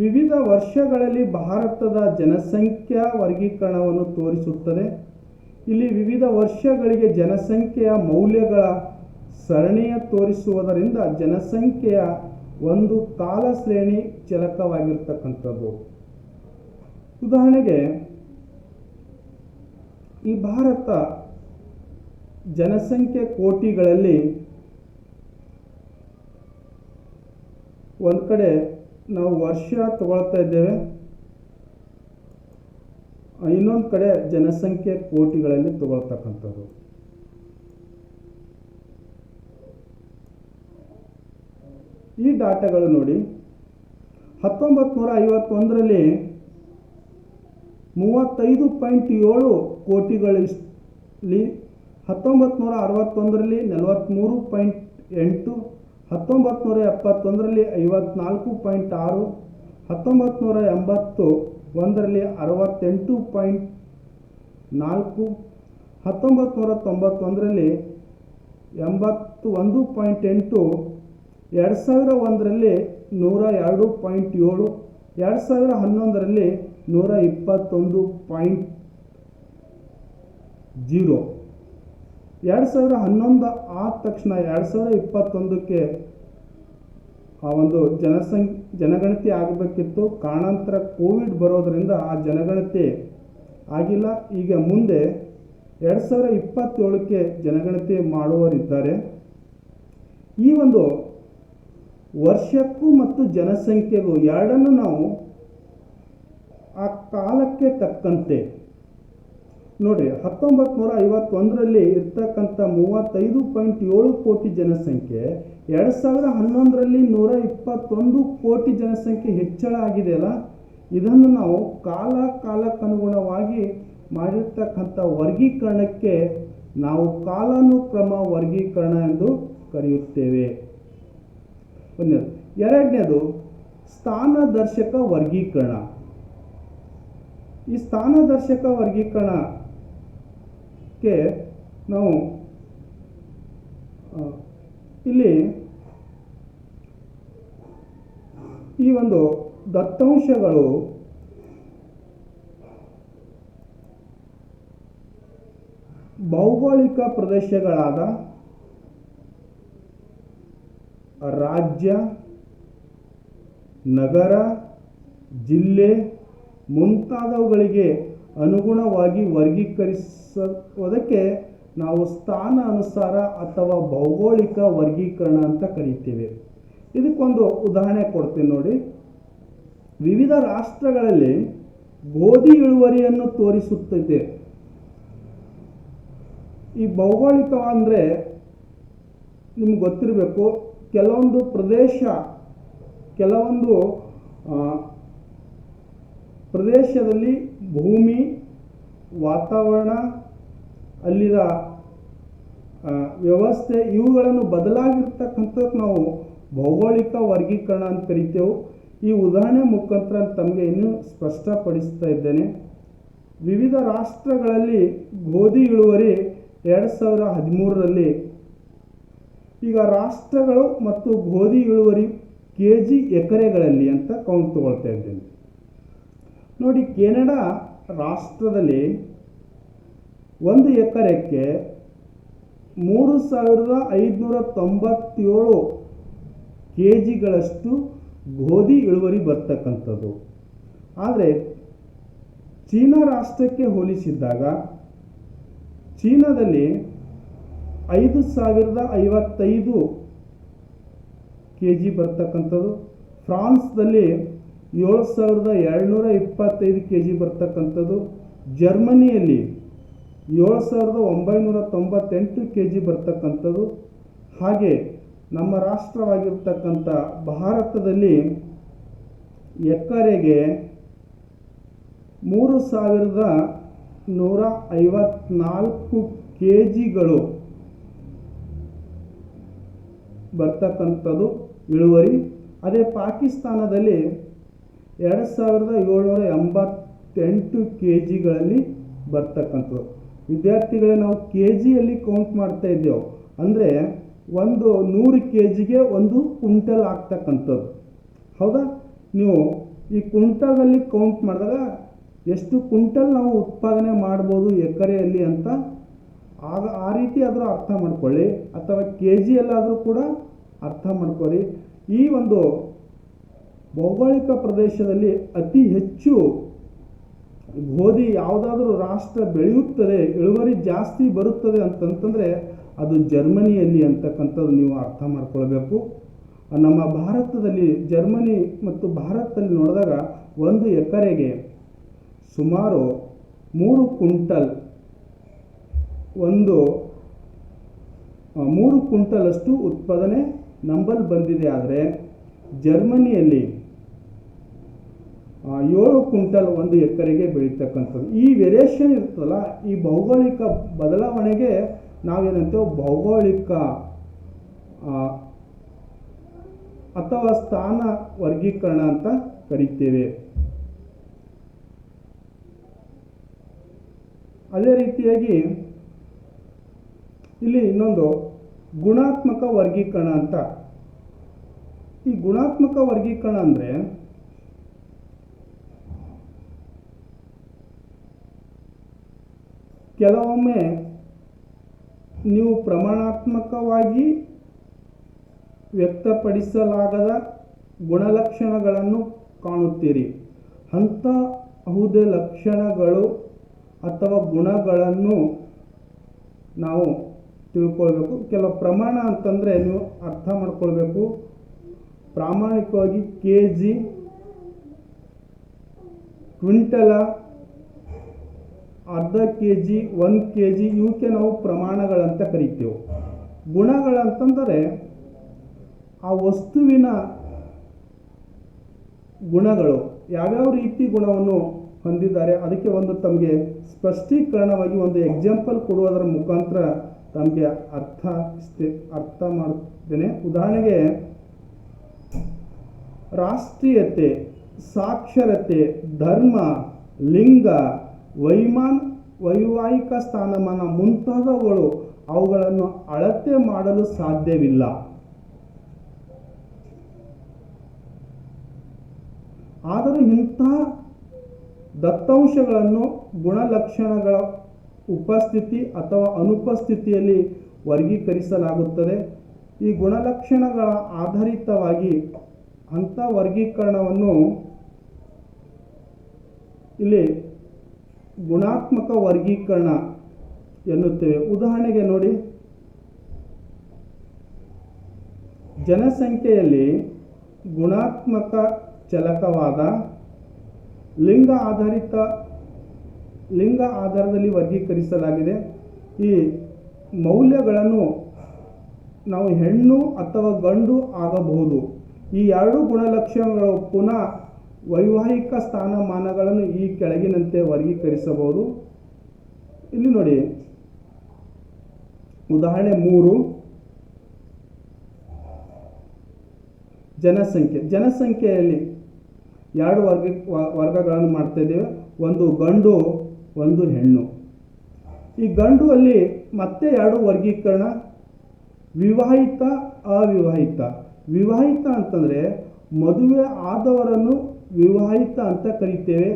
A: ವಿವಿಧ ವರ್ಷಗಳಲ್ಲಿ ಭಾರತದ ಜನಸಂಖ್ಯಾ ವರ್ಗೀಕರಣವನ್ನು ತೋರಿಸುತ್ತದೆ. ಇಲ್ಲಿ ವಿವಿಧ ವರ್ಷಗಳಿಗೆ ಜನಸಂಖ್ಯೆಯ ಮೌಲ್ಯಗಳ ಸರಣಿಯ ತೋರಿಸುವುದರಿಂದ ಜನಸಂಖ್ಯೆಯ ಒಂದು ಕಾಲ ಶ್ರೇಣಿ ಚಲಕವಾಗಿರ್ತಕ್ಕಂಥದ್ದು. ಉದಾಹರಣೆಗೆ ಈ ಭಾರತ ಜನಸಂಖ್ಯೆ ಕೋಟಿಗಳಲ್ಲಿ ಒಂದು ಕಡೆ ನಾವು ವರ್ಷ ತಗೊಳ್ತಾ ಇದ್ದೇವೆ. ಇನ್ನೊಂದು ಕಡೆ ಜನಸಂಖ್ಯೆ ಕೋಟಿಗಳಲ್ಲಿ ತಗೊಳ್ತಕ್ಕಂಥದ್ದು. ಈ ಡಾಟಾಗಳು ನೋಡಿ, 1951ರಲ್ಲಿ 35.7 ಕೋಟಿಗಳಲ್ಲಿ, 1961ರಲ್ಲಿ 43.8, 1971ರಲ್ಲಿ 54.6, 1981ರಲ್ಲಿ 68.4, 1991ರಲ್ಲಿ 81.8, 2001ರಲ್ಲಿ 102.7, 2011ರಲ್ಲಿ 121.0. 2011 ಆದ ತಕ್ಷಣ 2021ಕ್ಕೆ ಆ ಒಂದು ಜನಗಣತಿ ಆಗಬೇಕಿತ್ತು. ಕಾರಣಾಂತರ ಕೋವಿಡ್ ಬರೋದರಿಂದ ಆ ಜನಗಣತಿ ಆಗಿಲ್ಲ. ಈಗ ಮುಂದೆ 2027ಕ್ಕೆ ಜನಗಣತಿ ಮಾಡುವರಿದ್ದಾರೆ. ಈ ಒಂದು ವರ್ಷಕ್ಕೂ ಮತ್ತು ಜನಸಂಖ್ಯೆಗೂ ಎರಡನ್ನು ನಾವು ಆ ಕಾಲಕ್ಕೆ ತಕ್ಕಂತೆ ನೋಡಿರಿ, 1951ರಲ್ಲಿ ಇರ್ತಕ್ಕಂಥ 35.7 ಕೋಟಿ ಜನಸಂಖ್ಯೆ 2011ರಲ್ಲಿ 121 ಕೋಟಿ ಜನಸಂಖ್ಯೆ ಹೆಚ್ಚಳ ಆಗಿದೆಯಲ್ಲ, ಇದನ್ನು ನಾವು ಕಾಲಕ್ಕನುಗುಣವಾಗಿ ಮಾಡಿರ್ತಕ್ಕಂಥ ವರ್ಗೀಕರಣಕ್ಕೆ ನಾವು ಕಾಲಾನುಕ್ರಮ ವರ್ಗೀಕರಣ ಎಂದು ಕರೆಯುತ್ತೇವೆ. ಒಂದನೇದು. ಎರಡನೇದು ಸ್ಥಾನದರ್ಶಕ ವರ್ಗೀಕರಣ. ಈ ಸ್ಥಾನದರ್ಶಕ ವರ್ಗೀಕರಣಕ್ಕೆ ನಾವು ಇಲ್ಲಿ ಈ ಒಂದು ದತ್ತಾಂಶಗಳು ಭೌಗೋಳಿಕ ಪ್ರದೇಶಗಳಾದ ರಾಜ್ಯ, ನಗರ, ಜಿಲ್ಲೆ ಮುಂತಾದವುಗಳಿಗೆ ಅನುಗುಣವಾಗಿ ವರ್ಗೀಕರಿಸುವುದಕ್ಕೆ ನಾವು ಸ್ಥಾನ ಅನುಸಾರ ಅಥವಾ ಭೌಗೋಳಿಕ ವರ್ಗೀಕರಣ ಅಂತ ಕರೀತೇವೆ. ಇದಕ್ಕೊಂದು ಉದಾಹರಣೆ ಕೊಡ್ತೀನಿ ನೋಡಿ. ವಿವಿಧ ರಾಷ್ಟ್ರಗಳಲ್ಲಿ ಗೋಧಿ ಇಳುವರಿಯನ್ನು ತೋರಿಸುತ್ತದೆ. ಈ ಭೌಗೋಳಿಕ ಅಂದರೆ ನಿಮ್ಗೆ ಗೊತ್ತಿರಬೇಕು, ಕೆಲವೊಂದು ಪ್ರದೇಶದಲ್ಲಿ ಭೂಮಿ, ವಾತಾವರಣ, ಅಲ್ಲಿನ ವ್ಯವಸ್ಥೆ ಇವುಗಳನ್ನು ಬದಲಾಗಿರ್ತಕ್ಕಂಥದ್ದು ನಾವು ಭೌಗೋಳಿಕ ವರ್ಗೀಕರಣ ಅಂತ ಕರಿತೇವೆ. ಈ ಉದಾಹರಣೆ ಮುಖಾಂತರ ತಮಗೆ ಇನ್ನೂ ಸ್ಪಷ್ಟಪಡಿಸ್ತಾ ಇದ್ದೇನೆ. ವಿವಿಧ ರಾಷ್ಟ್ರಗಳಲ್ಲಿ ಗೋಧಿ ಇಳುವರಿ 2013ರಲ್ಲಿ, ಈಗ ರಾಷ್ಟ್ರಗಳು ಮತ್ತು ಗೋಧಿ ಇಳುವರಿ kg ಎಕರೆಗಳಲ್ಲಿ ಅಂತ ಕೌಂಟ್ ತಗೊಳ್ತಾ ಇದ್ದೇನೆ ನೋಡಿ. ಕೆನಡಾ ರಾಷ್ಟ್ರದಲ್ಲಿ 1 ಎಕರೆಕ್ಕೆ 3597 kgಗಳಷ್ಟು ಗೋಧಿ ಇಳುವರಿ ಬರ್ತಕ್ಕಂಥದ್ದು. ಆದರೆ ಚೀನಾ ರಾಷ್ಟ್ರಕ್ಕೆ ಹೋಲಿಸಿದಾಗ ಚೀನಾದಲ್ಲಿ 5055 kg ಬರ್ತಕ್ಕಂಥದ್ದು, ಫ್ರಾನ್ಸ್ದಲ್ಲಿ 7225 kg ಬರ್ತಕ್ಕಂಥದ್ದು, ಜರ್ಮನಿಯಲ್ಲಿ 7998 kg ಬರ್ತಕ್ಕಂಥದ್ದು. ಹಾಗೆ ನಮ್ಮ ರಾಷ್ಟ್ರವಾಗಿರ್ತಕ್ಕಂಥ ಭಾರತದಲ್ಲಿ ಎಕರೆಗೆ 3154 kgಗಳು ಬರ್ತಕ್ಕಂಥದ್ದು ಇಳುವರಿ. ಅದೇ ಪಾಕಿಸ್ತಾನದಲ್ಲಿ 2788 kgಗಳಲ್ಲಿ ಬರ್ತಕ್ಕಂಥದ್ದು. ವಿದ್ಯಾರ್ಥಿಗಳೇ, ನಾವು kgಯಲ್ಲಿ ಕೌಂಟ್ ಮಾಡ್ತಾ ಇದ್ದೇವೆ. ಅಂದರೆ 100 kgಗೆ 1 ಕ್ವಿಂಟಲ್ ಆಗ್ತಕ್ಕಂಥದ್ದು. ಹೌದಾ? ನೀವು ಈ ಕ್ವಿಂಟಲ್ನಲ್ಲಿ ಕೌಂಟ್ ಮಾಡಿದಾಗ ಎಷ್ಟು ಕ್ವಿಂಟಲ್ ನಾವು ಉತ್ಪಾದನೆ ಮಾಡ್ಬೋದು ಎಕರೆಯಲ್ಲಿ ಅಂತ ಆ ರೀತಿ ಆದರೂ ಅರ್ಥ ಮಾಡ್ಕೊಳ್ಳಿ, ಅಥವಾ kgಯಲ್ಲಾದರೂ ಕೂಡ ಅರ್ಥ ಮಾಡ್ಕೊಳ್ಳಿ. ಈ ಒಂದು ಭೌಗೋಳಿಕ ಪ್ರದೇಶದಲ್ಲಿ ಅತಿ ಹೆಚ್ಚು ಗೋಧಿ ಯಾವುದಾದ್ರೂ ರಾಷ್ಟ್ರ ಬೆಳೆಯುತ್ತದೆ, ಇಳುವರಿ ಜಾಸ್ತಿ ಬರುತ್ತದೆ ಅಂತಂತಂದರೆ ಅದು ಜರ್ಮನಿಯಲ್ಲಿ ಅಂತಕ್ಕಂಥದ್ದು ನೀವು ಅರ್ಥ ಮಾಡ್ಕೊಳ್ಬೇಕು. ನಮ್ಮ ಭಾರತದಲ್ಲಿ ಜರ್ಮನಿ ಮತ್ತು ಭಾರತದಲ್ಲಿ ನೋಡಿದಾಗ 1 ಎಕರೆಗೆ ಸುಮಾರು 3 ಕ್ವಿಂಟಲ್ 3 ಕ್ವಿಂಟಲಷ್ಟು ಉತ್ಪಾದನೆ ನಂಬಲ್ ಬಂದಿದೆ. ಆದರೆ ಜರ್ಮನಿಯಲ್ಲಿ 7 ಕ್ವಿಂಟಲ್ 1 ಎಕರೆಗೆ ಬೆಳೀತಕ್ಕಂಥದ್ದು. ಈ ವೇರಿಯೇಷನ್ ಇರ್ತದಲ್ಲ, ಈ ಭೌಗೋಳಿಕ ಬದಲಾವಣೆಗೆ ನಾವೇನಂತೇವೆ ಭೌಗೋಳಿಕ ಅಥವಾ ಸ್ಥಾನ ವರ್ಗೀಕರಣ ಅಂತ ಕರಿತೇವೆ. ಅದೇ ರೀತಿಯಾಗಿ ಇಲ್ಲಿ ಇನ್ನೊಂದು ಗುಣಾತ್ಮಕ ವರ್ಗೀಕರಣ ಅಂತ. ಈ ಗುಣಾತ್ಮಕ ವರ್ಗೀಕರಣ ಅಂದರೆ ಕೆಲವೊಮ್ಮೆ ನೀವು ಪ್ರಮಾಣಾತ್ಮಕವಾಗಿ ವ್ಯಕ್ತಪಡಿಸಲಾಗದ ಗುಣಲಕ್ಷಣಗಳನ್ನು ಕಾಣುತ್ತೀರಿ. ಅಂತಹುದೇ ಲಕ್ಷಣಗಳು ಅಥವಾ ಗುಣಗಳನ್ನು ನಾವು ತಿಳ್ಕೊಳ್ಬೇಕು. ಕೆಲವು ಪ್ರಮಾಣ ಅಂತಂದರೆ ನೀವು ಅರ್ಥ ಮಾಡ್ಕೊಳ್ಬೇಕು. ಪ್ರಾಮಾಣಿಕವಾಗಿ kg, ಕ್ವಿಂಟಲ, ಅರ್ಧ kg, 1 kg ಇವಕ್ಕೆ ನಾವು ಪ್ರಮಾಣಗಳಂತ ಕರಿತೇವೆ. ಗುಣಗಳಂತಂದರೆ ಆ ವಸ್ತುವಿನ ಗುಣಗಳು ಯಾವ್ಯಾವ ರೀತಿ ಗುಣವನ್ನು ಹೊಂದಿದ್ದಾರೆ ಅದಕ್ಕೆ ಒಂದು ತಮಗೆ ಸ್ಪಷ್ಟೀಕರಣವಾಗಿ ಒಂದು ಎಕ್ಸಾಂಪಲ್ ಕೊಡುವುದರ ಮುಖಾಂತರ ತಮಗೆ ಅರ್ಥ ಮಾಡುತ್ತೇನೆ. ಉದಾಹರಣೆಗೆ ರಾಷ್ಟ್ರೀಯತೆ, ಸಾಕ್ಷರತೆ, ಧರ್ಮ, ಲಿಂಗ, ವೈವಾಹಿಕ ಸ್ಥಾನಮಾನ ಮುಂತಾದವುಗಳು ಅವುಗಳನ್ನು ಅಳತೆ ಮಾಡಲು ಸಾಧ್ಯವಿಲ್ಲ. ಆದರೂ ಇಂತಹ ದತ್ತಾಂಶಗಳನ್ನು ಗುಣಲಕ್ಷಣಗಳ ಉಪಸ್ಥಿತಿ ಅಥವಾ ಅನುಪಸ್ಥಿತಿಯಲ್ಲಿ ವರ್ಗೀಕರಿಸಲಾಗುತ್ತದೆ. ಈ ಗುಣಲಕ್ಷಣಗಳ ಆಧಾರಿತವಾಗಿ ಅಂಥ ವರ್ಗೀಕರಣವನ್ನು ಇಲ್ಲಿ ಗುಣಾತ್ಮಕ ವರ್ಗೀಕರಣ ಎನ್ನುತ್ತೇವೆ. ಉದಾಹರಣೆಗೆ ನೋಡಿ, ಜನಸಂಖ್ಯೆಯಲ್ಲಿ ಗುಣಾತ್ಮಕ ಚಲಕವಾದ ಲಿಂಗ ಆಧಾರದಲ್ಲಿ ವರ್ಗೀಕರಿಸಲಾಗಿದೆ. ಈ ಮೌಲ್ಯಗಳನ್ನು ನಾವು ಹೆಣ್ಣು ಅಥವಾ ಗಂಡು ಆಗಬಹುದು. ಈ ಎರಡು ಗುಣಲಕ್ಷಣಗಳು ಪುನಃ ವೈವಾಹಿಕ ಸ್ಥಾನಮಾನಗಳನ್ನು ಈ ಕೆಳಗಿನಂತೆ ವರ್ಗೀಕರಿಸಬಹುದು. ಇಲ್ಲಿ ನೋಡಿ, ಉದಾಹರಣೆ 3, ಜನಸಂಖ್ಯೆಯಲ್ಲಿ ಎರಡು ವರ್ಗಗಳನ್ನು ಮಾಡ್ತಾ ಇದ್ದೇವೆ. ಒಂದು ಗಂಡು, ಒಂದು ಹೆಣ್ಣು. ಈ ಗಂಡು ಅಲ್ಲಿ ಮತ್ತೆ ಎರಡು ವರ್ಗೀಕರಣ, ವಿವಾಹಿತ, ಅವಿವಾಹಿತ. ವಿವಾಹಿತ ಅಂತಂದರೆ ಮದುವೆ ಆದವರನ್ನು ವಿವಾಹಿತ ಅಂತ ಕರಿತೇವೆ.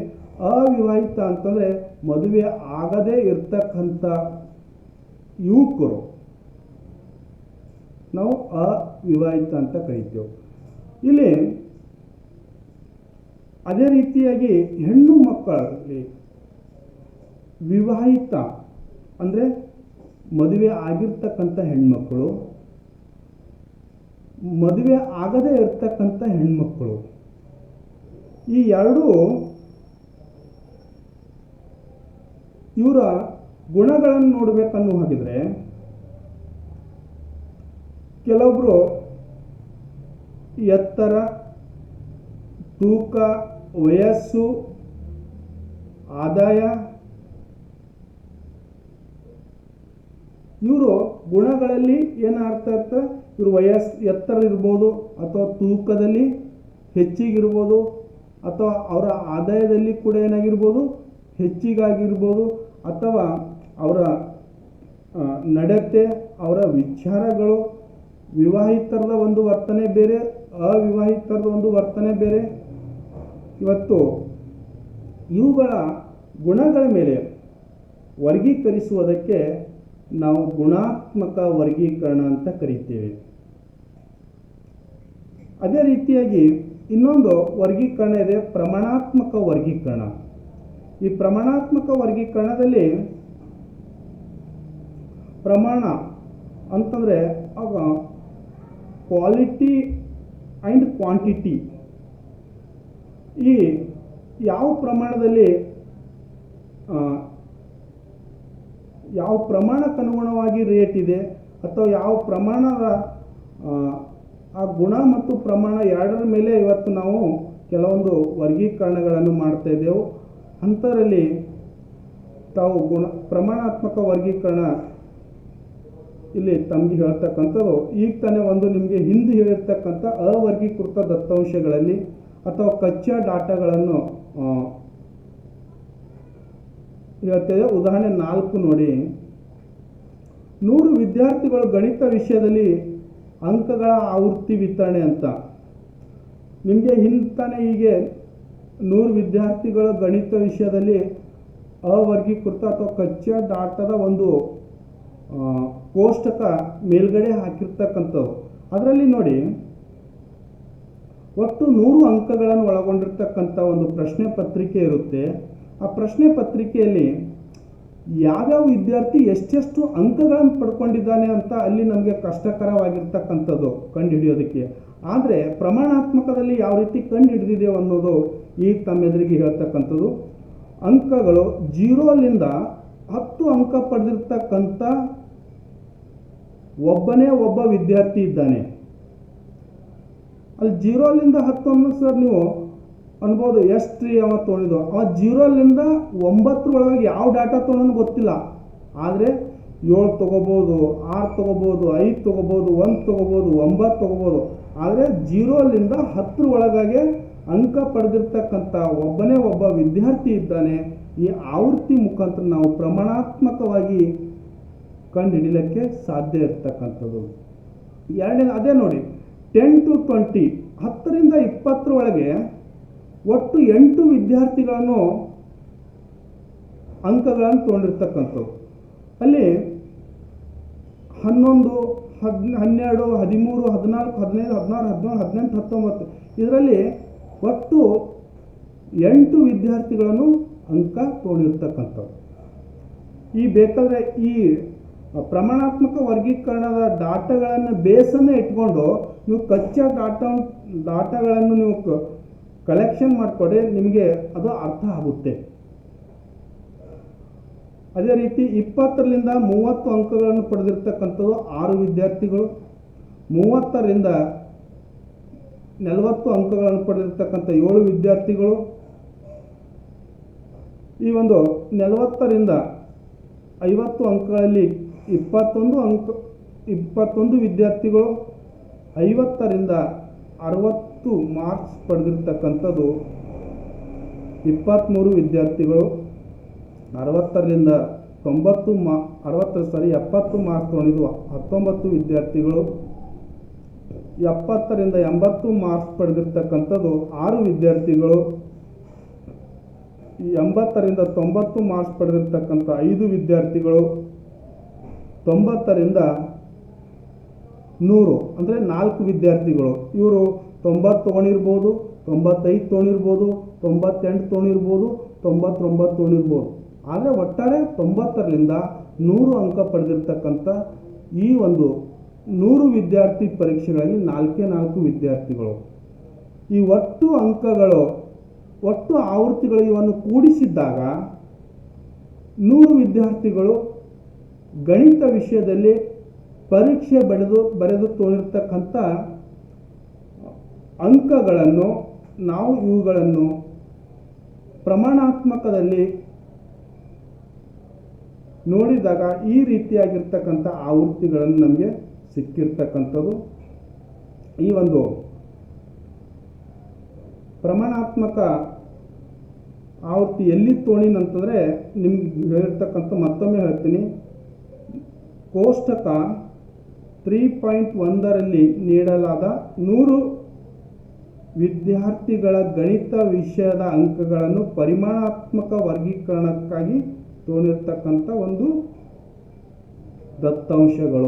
A: ಅವಿವಾಹಿತ ಅಂತಂದರೆ ಮದುವೆ ಆಗದೇ ಇರ್ತಕ್ಕಂಥ ಯುವಕರು ನಾವು ಅವಿವಾಹಿತ ಅಂತ ಕರಿತೇವೆ. ಇಲ್ಲಿ ಅದೇ ರೀತಿಯಾಗಿ ಹೆಣ್ಣು ಮಕ್ಕಳಲ್ಲಿ ವಿವಾಹಿತ ಅಂದರೆ ಮದುವೆ ಆಗಿರ್ತಕ್ಕಂಥ ಹೆಣ್ಮಕ್ಕಳು, ಮದುವೆ ಆಗದೇ ಇರ್ತಕ್ಕಂಥ ಹೆಣ್ಮಕ್ಕಳು. ಈ ಎರಡು ಇವರ ಗುಣಗಳನ್ನು ನೋಡಬೇಕನ್ನೋ ಹಾಗಿದ್ರೆ ಕೆಲವೊಬ್ಬರು ಎತ್ತರ, ತೂಕ, ವಯಸ್ಸು, ಆದಾಯ, ಇವರು ಗುಣಗಳಲ್ಲಿ ಏನಾಗ್ತಾ ಇರ್ತಾರೆ, ಇವರು ಎತ್ತರ ಇರ್ಬೋದು, ಅಥವಾ ತೂಕದಲ್ಲಿ ಹೆಚ್ಚಿಗಿರ್ಬೋದು, ಅಥವಾ ಅವರ ಆದಾಯದಲ್ಲಿ ಕೂಡ ಏನಾಗಿರ್ಬೋದು ಹೆಚ್ಚಿಗಾಗಿರ್ಬೋದು, ಅಥವಾ ಅವರ ನಡತೆ, ಅವರ ವಿಚಾರಗಳು, ವಿವಾಹಿತರದ ಒಂದು ವರ್ತನೆ ಬೇರೆ, ಅವಿವಾಹಿತರದ ಒಂದು ವರ್ತನೆ ಬೇರೆ. ಇವತ್ತು ಇವುಗಳ ಗುಣಗಳ ಮೇಲೆ ವರ್ಗೀಕರಿಸುವುದಕ್ಕೆ ನಾವು ಗುಣಾತ್ಮಕ ವರ್ಗೀಕರಣ ಅಂತ ಕರಿತೇವೆ. ಅದೇ ರೀತಿಯಾಗಿ ಇನ್ನೊಂದು ವರ್ಗೀಕರಣ ಇದೆ, ಪ್ರಮಾಣಾತ್ಮಕ ವರ್ಗೀಕರಣ. ಈ ಪ್ರಮಾಣಾತ್ಮಕ ವರ್ಗೀಕರಣದಲ್ಲಿ ಪ್ರಮಾಣ ಅಂತಂದರೆ ಆಗ ಕ್ವಾಲಿಟಿ ಆ್ಯಂಡ್ ಕ್ವಾಂಟಿಟಿ. ಈ ಯಾವ ಪ್ರಮಾಣದಲ್ಲಿ ಯಾವ ಪ್ರಮಾಣಕ್ಕನುಗುಣವಾಗಿ ರೇಟ್ ಇದೆ ಅಥವಾ ಯಾವ ಪ್ರಮಾಣದ ಆ ಗುಣ ಮತ್ತು ಪ್ರಮಾಣ ಎರಡರ ಮೇಲೆ ಇವತ್ತು ನಾವು ಕೆಲವೊಂದು ವರ್ಗೀಕರಣಗಳನ್ನು ಮಾಡ್ತಾ ಇದ್ದೆವು. ಅಂಥದ್ರಲ್ಲಿ ತಾವು ಪ್ರಮಾಣಾತ್ಮಕ ವರ್ಗೀಕರಣ ಇಲ್ಲಿ ತಮಗೆ ಹೇಳ್ತಕ್ಕಂಥದ್ದು ಈಗ ತಾನೇ ಒಂದು ನಿಮಗೆ ಹಿಂದೆ ಹೇಳಿರ್ತಕ್ಕಂಥ ಅವರ್ಗೀಕೃತ ದತ್ತಾಂಶಗಳಲ್ಲಿ ಅಥವಾ ಕಚ್ಚಾ ಡಾಟಾಗಳನ್ನು ಹೇಳ್ತೇವೆ. ಉದಾಹರಣೆ 4 ನೋಡಿ. 100 ವಿದ್ಯಾರ್ಥಿಗಳು ಗಣಿತ ವಿಷಯದಲ್ಲಿ ಅಂಕಗಳ ಆವೃತ್ತಿ ವಿತರಣೆ ಅಂತ. ನಿಮಗೆ ಹಿಂತಾನೆ ಹೀಗೆ 100 ವಿದ್ಯಾರ್ಥಿಗಳ ಗಣಿತ ವಿಷಯದಲ್ಲಿ ಅವರ್ಗೀಕೃತ ಅಥವಾ ಕಚ್ಚಾ ಡಾಟಾದ ಒಂದು ಕೋಷ್ಟಕ ಮೇಲ್ಗಡೆ ಹಾಕಿರ್ತಕ್ಕಂಥದ್ದು. ಅದರಲ್ಲಿ ನೋಡಿ ಒಟ್ಟು 100 ಅಂಕಗಳನ್ನು ಒಳಗೊಂಡಿರ್ತಕ್ಕಂಥ ಒಂದು ಪ್ರಶ್ನೆ ಪತ್ರಿಕೆ ಇರುತ್ತೆ. ಆ ಪ್ರಶ್ನೆ ಪತ್ರಿಕೆಯಲ್ಲಿ ಯಾವ್ಯಾವ ವಿದ್ಯಾರ್ಥಿ ಎಷ್ಟೆಷ್ಟು ಅಂಕಗಳನ್ನು ಪಡ್ಕೊಂಡಿದ್ದಾನೆ ಅಂತ ಅಲ್ಲಿ ನಮಗೆ ಕಷ್ಟಕರವಾಗಿರ್ತಕ್ಕಂಥದ್ದು ಕಂಡುಹಿಡಿಯೋದಕ್ಕೆ. ಆದರೆ ಪ್ರಮಾಣಾತ್ಮಕದಲ್ಲಿ ಯಾವ ರೀತಿ ಕಂಡು ಹಿಡಿದಿದೆ ಅನ್ನೋದು ಈಗ ತಮ್ಮೆದುರಿಗೆ ಹೇಳ್ತಕ್ಕಂಥದ್ದು. ಅಂಕಗಳು 0ಲಿಂದ 10 ಅಂಕ ಪಡೆದಿರ್ತಕ್ಕಂಥ ಒಬ್ಬ ವಿದ್ಯಾರ್ಥಿ ಇದ್ದಾನೆ. ಅಲ್ಲಿ 0ಲಿಂದ 10 ಅನ್ನು ಸರ್ ನೀವು ಅನ್ಬೋದು ಎಷ್ಟು ಅವ ತೊಗೊಂಡಿದ್ದು. ಅವ 0ಲಿಂದ 9 ಒಳಗೆ ಯಾವ ಡಾಟಾ ತೊಗೊಂಡು ಗೊತ್ತಿಲ್ಲ. ಆದರೆ 7 ತೊಗೋಬೋದು, 6 ತೊಗೋಬೋದು, 5 ತೊಗೋಬೋದು, 1 ತೊಗೋಬೋದು, 9 ತೊಗೋಬೋದು. ಆದರೆ 0ಲಿಂದ 10 ಒಳಗಾಗಿ ಅಂಕ ಪಡೆದಿರ್ತಕ್ಕಂಥ ಒಬ್ಬ ವಿದ್ಯಾರ್ಥಿ ಇದ್ದಾನೆ. ಈ ಆವೃತ್ತಿ ಮುಖಾಂತರ ನಾವು ಪ್ರಮಾಣಾತ್ಮಕವಾಗಿ ಕಂಡು ಹಿಡಿಯಲಿಕ್ಕೆ ಸಾಧ್ಯ ಇರ್ತಕ್ಕಂಥದ್ದು. ಎರಡನೇದು ಅದೇ ನೋಡಿ 10 to 20 10ರಿಂದ 20 ಒಳಗೆ ಒಟ್ಟು 8 ವಿದ್ಯಾರ್ಥಿಗಳನ್ನು ಅಂಕಗಳನ್ನು ತೊಗೊಂಡಿರ್ತಕ್ಕಂಥದ್ದು. ಅಲ್ಲಿ 11, 12, 13, 14, 15, 16, 17, 18, 19 ಇದರಲ್ಲಿ ಒಟ್ಟು 8 ವಿದ್ಯಾರ್ಥಿಗಳನ್ನು ಅಂಕ ತೊಗೊಂಡಿರ್ತಕ್ಕಂಥದ್ದು. ಈ ಬೇಕಾದರೆ ಈ ಪ್ರಮಾಣಾತ್ಮಕ ವರ್ಗೀಕರಣದ ಡಾಟಾಗಳನ್ನು ಬೇಸನ್ನು ಇಟ್ಕೊಂಡು ನೀವು ಕಚ್ಚಾ ಡಾಟಾಗಳನ್ನು ನೀವು ಕಲೆಕ್ಷನ್ ಮಾಡಿಕೊಡಿ, ನಿಮಗೆ ಅದು ಅರ್ಥ ಆಗುತ್ತೆ. ಅದೇ ರೀತಿ 20ರಿಂದ 30 ಅಂಕಗಳನ್ನು ಪಡೆದಿರ್ತಕ್ಕಂಥದ್ದು 6 ವಿದ್ಯಾರ್ಥಿಗಳು, 30ರಿಂದ 40 ಅಂಕಗಳನ್ನು ಪಡೆದಿರ್ತಕ್ಕಂಥ 7 ವಿದ್ಯಾರ್ಥಿಗಳು, ಈ ಒಂದು 40ರಿಂದ 50 ಅಂಕಗಳಲ್ಲಿ 21 ವಿದ್ಯಾರ್ಥಿಗಳು, 50ರಿಂದ 60 ಮಾರ್ಕ್ಸ್ ಪಡೆದಿರ್ತಕ್ಕಂಥದ್ದು 23 ವಿದ್ಯಾರ್ಥಿಗಳು, 60ರಿಂದ 70 ಮಾರ್ಕ್ಸ್ ತೊಗೊಂಡಿದ್ದು 19 ವಿದ್ಯಾರ್ಥಿಗಳು, 70ರಿಂದ 80 ಮಾರ್ಕ್ಸ್ ಪಡೆದಿರ್ತಕ್ಕಂಥದ್ದು 6 ವಿದ್ಯಾರ್ಥಿಗಳು, 80ರಿಂದ 90 ಮಾರ್ಕ್ಸ್ ಪಡೆದಿರ್ತಕ್ಕಂಥ 5 ವಿದ್ಯಾರ್ಥಿಗಳು, 90ರಿಂದ 100 ಅಂದರೆ 4 ವಿದ್ಯಾರ್ಥಿಗಳು. ಇವರು 90 ತೊಗೊಂಡಿರ್ಬೋದು, 95 ತೊಗೊಂಡಿರ್ಬೋದು, 98 ತೊಗೊಂಡಿರ್ಬೋದು, 99 ತೊಗೊಂಡಿರ್ಬೋದು. ಆದರೆ ಒಟ್ಟಾರೆ 90ರಿಂದ 100 ಅಂಕ ಪಡೆದಿರ್ತಕ್ಕಂಥ ಈ ಒಂದು 100 ವಿದ್ಯಾರ್ಥಿ ಪರೀಕ್ಷೆಗಳಲ್ಲಿ 4 ವಿದ್ಯಾರ್ಥಿಗಳು. ಈ ಒಟ್ಟು ಅಂಕಗಳು, ಒಟ್ಟು ಆವೃತ್ತಿಗಳು ಇವನ್ನು ಕೂಡಿಸಿದ್ದಾಗ 100 ವಿದ್ಯಾರ್ಥಿಗಳು ಗಣಿತ ವಿಷಯದಲ್ಲಿ ಪರೀಕ್ಷೆ ಬರೆದು ತೊಗೊಂಡಿರ್ತಕ್ಕಂಥ ಅಂಕಗಳನ್ನು ನಾವು ಇವುಗಳನ್ನು ಪ್ರಮಾಣಾತ್ಮಕದಲ್ಲಿ ನೋಡಿದಾಗ ಈ ರೀತಿಯಾಗಿರ್ತಕ್ಕಂಥ ಆವೃತ್ತಿಗಳನ್ನು ನಮಗೆ ಸಿಕ್ಕಿರ್ತಕ್ಕಂಥದ್ದು. ಈ ಒಂದು ಪ್ರಮಾಣಾತ್ಮಕ ಆವೃತ್ತಿ ಎಲ್ಲಿ ತೊಗೊಂಡಿನಂತಂದರೆ ನಿಮ್ಗೆ ಹೇಳಿರ್ತಕ್ಕಂಥ ಮತ್ತೊಮ್ಮೆ ಹೇಳ್ತೀನಿ. ಕೋಷ್ಟಕ 3.1ರಲ್ಲಿ ನೀಡಲಾದ 100 ವಿದ್ಯಾರ್ಥಿಗಳ ಗಣಿತ ವಿಷಯದ ಅಂಕಗಳನ್ನು ಪರಿಮಾಣಾತ್ಮಕ ವರ್ಗೀಕರಣಕ್ಕಾಗಿ ತೊಗೊಂಡಿರ್ತಕ್ಕಂಥ ಒಂದು ದತ್ತಾಂಶಗಳು.